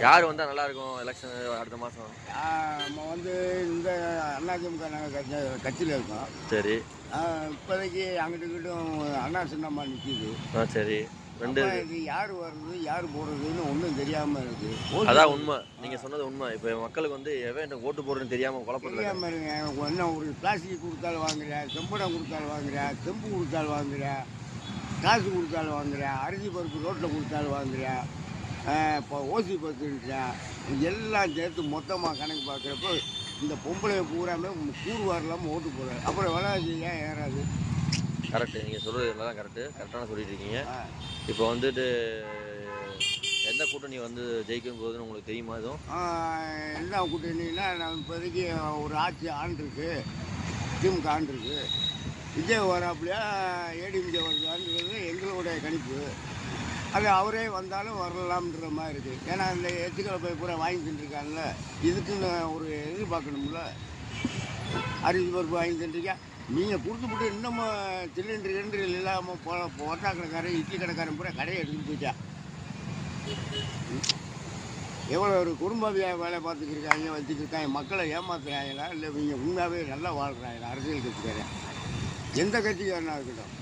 யார் வந்தால் நல்லாயிருக்கும் எலெக்ஷன் அடுத்த மாதம்? நம்ம வந்து இந்த அதிமுக நாங்கள் கட்சியில் இருக்கோம். சரி. இப்போதைக்கு அங்கிட்டு இங்கிட்டும் அண்ணா சின்னம்மா நிற்கிது. சரி. ரெண்டு இது யார் வர்றது யார் போடுறதுன்னு ஒன்றும் தெரியாமல் இருக்குது. அதான் உண்மை, நீங்கள் சொன்னது உண்மை. இப்போ மக்களுக்கு வந்து எவன் ஓட்டு போடுறதுன்னு தெரியாமல் குழப்பத்தில் தெரியாமல் இருங்க. என்ன ஒரு பிளாஸ்டிக் கொடுத்தாலும் வாங்குறேன், செம்படம் கொடுத்தாலும் வாங்குறேன், செம்பு கொடுத்தாலும் வாங்குறேன், காசு கொடுத்தாலும் வாங்குறேன், அரிசி பருப்பு ரோட்டில் கொடுத்தாலும் வாங்குறேன், இப்போ ஓசி பத்துன்றேன். எல்லாம் சேர்த்து மொத்தமாக கணக்கு பார்க்குறப்போ இந்த பொம்பளை பூராமே கூறுவார் இல்லாமல் ஓட்டு போடுறாரு. அப்புறம் விலைவாசி ஏன் ஏறாது? கரெக்டு, நீங்கள் சொல்கிறது எல்லாம் கரெக்டான சொல்லிட்டு இருக்கீங்க. இப்போ வந்துட்டு எந்த கூட்டணி வந்து ஜெயிக்கும் போதுன்னு உங்களுக்கு தெரியுமா? எதுவும் என்ன கூட்டணின்னா, நான் இப்போதைக்கு ஒரு ஆட்சி ஆண்டிருக்கு, திமுக ஆண்டிருக்கு. விஜய் வராப்பிலையா ஏடிஎம்கே வருதான்றது எங்களுடைய கணிப்பு. அது அவரே வந்தாலும் வரலாம்ன்ற மாதிரி இருக்குது. ஏன்னா இந்த எச்சுக்களை போய் பூரா வாங்கி தின்றுருக்காங்கல்ல, இதுக்குன்னு ஒரு எதிர்பார்க்கணும்ல. அரிசி பருப்பு வாங்கி தின்றுருக்கா, நீங்கள் கொடுத்துப்பட்டு இன்னமும் சிலிண்டர் இல்லாமல் ஒட்டா கடைக்காரன் இட்லி கடைக்காரன் பூரா கடையை எடுத்துகிட்டு போயிட்டா. எவ்வளோ ஒரு குடும்ப வேலை பார்த்துக்கிருக்காங்க, வச்சுக்கிருக்காங்க. மக்களை ஏமாத்துறாங்களா இல்லை இவங்க உண்மையாகவே நல்லா வாழ்கிறாங்களா? அரசியல் கட்சிக்காரன் எந்த கட்சிக்காரனாக இருக்கட்டும்.